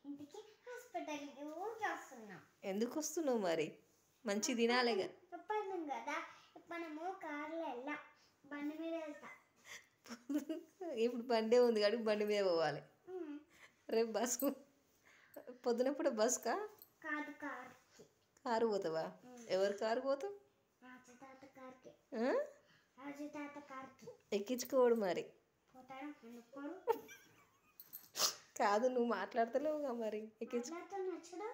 ఇంటికి హాస్పిటల్కి ఊరికి వస్తున్నాం. ఎందుకు వస్తున్నావు మరి? మంచి తినాలిగా. చెప్పాను కదా, మనము కార్లో వెళ్ళాం, బండి మీద వెళ్తా. ఇప్పుడు బండే ఉంది కాబట్టి బండి మీద పోవాలి. రేపు బస్సు పొద్దునప్పుడు బస్కా? కాదు, కార్కి. కారు పోతావా? ఎవరు కారు పోతావు? రాజు తాత కార్కి. రాజు తాత కార్కి ఎక్కించుకోడు మరి. పోతాడు అనుకోడు. కాదు, నువ్వు మాట్లాడతలేవుగా మరి. మాట్లాడుతున్నా.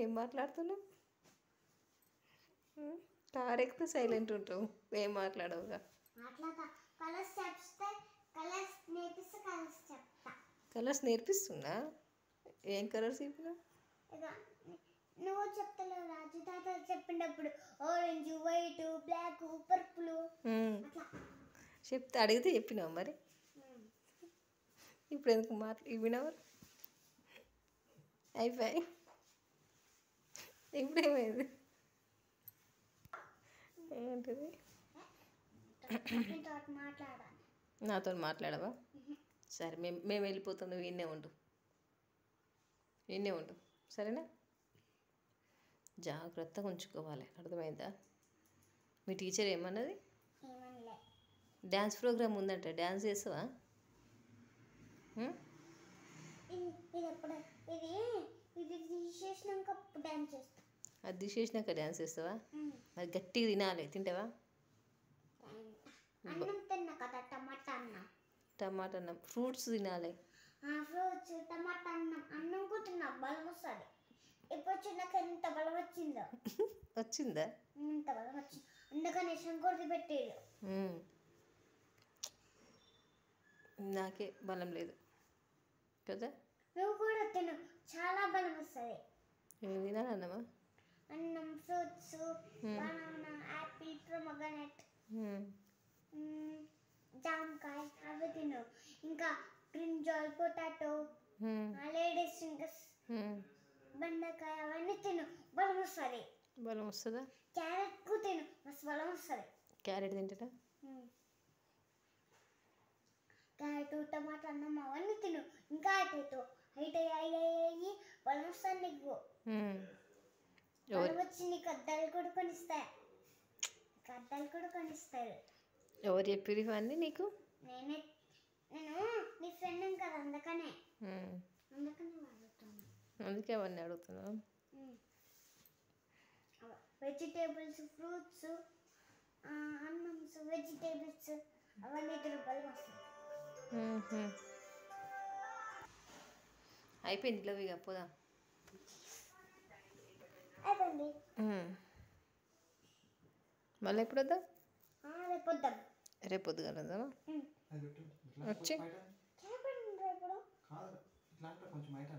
ఏం మాట్లాడుతున్నావు? కారు ఎక్కితే సైలెంట్ ఉంటావు, ఏం మాట్లాడవుగా. మాట్లాడతా. కలర్స్ చెప్తే కలర్స్ నేర్పిస్తే కలర్స్ చెప్తా. కలర్స్ నేర్పిస్తున్నా? ఏం కలర్స్ చెప్పినా? ఇక నువ్వు చెప్తలేవు, రాజు తాత చెప్పినప్పుడు ఆరెంజ్, వైట్, బ్లాక్, పర్పుల్ అట్లా చెప్తే అడిగితే చెప్పినావు మరి. ఇప్పుడు ఎందుకు వినవు? అయిపోయి ఇప్పుడేమైంది? ఏంటిది? నాతో మాట్లాడవా? సరే, మేము వెళ్ళిపోతాం, నువ్వు ఈయనే ఉండు సరేనా? జాగ్రత్తగా ఉంచుకోవాలి, అర్థమైందా? మీ టీచర్ ఏమన్నది? డ్యాన్స్ ప్రోగ్రామ్ ఉందంట, డ్యాన్స్ చేస్తావా? అది తీసేసినాక డ్యాన్స్ చేస్తావా? అది గట్టిగా తినాలి, తింటావా? టమాటా అన్నం, ఫ్రూట్స్ తినాలి. ఫ్రూట్స్, టమాటా అన్నం, అన్నం కూడా తిన్నా, బలం వస్తుంది. ఇప్పుడు చిన్నకి ఎంత బలం వచ్చిందో. వచ్చిందా? ఎంత బలం వచ్చింది, అందుకని శంకర్ది పెట్టేది. నాకే బలం లేదు కదా. నువ్వు కూడా తిను, చాలా బలం వస్తుంది. ఏం తినాలన్నమా? అన్నం, ఫ్రూట్స్, బనానా, యాపిల్, ప్రొమోగ్రానేట్, జామకాయ అవి తిను. ఇంకా బ్రింజాల్, పొటాటో, లేడీస్ ఫింగర్స్, బెండకాయ అవన్నీ తిను, బలం వస్తుంది. బలం వస్తుందా? క్యారెట్ కూడా తిను, మస్తు బలం వస్తుంది. క్యారెట్ తింటా? క్యారెట్, టమాటా అన్నం అవన్నీ తిను. ఇంకా హైట్ అయ్యి బలం వస్తుంది నీకు. బలం వచ్చి నీకు అద్దాలు కూడా కొనిస్తాయి. ఎవరు చెప్పారు ఇవన్నీ నీకు? నేను నీ ఫ్రెండ్ కదా, అందుకనే అందుకే అవన్నీ అడుగుతున్నావు. వెజిటేబుల్స్, ఫ్రూట్స్, అన్నమ్స్, వెజిటేబుల్స్ అవన్నీ బలం వస్తాయి. అయిపోయింది, ఇట్లా ఇక పోదా. అయిపోయింది. మళ్ళీ ఎప్పుడు వద్దాం? రేపు వద్దాం. రేపు పొద్దుగాల వద్దామా? వచ్చి రేపు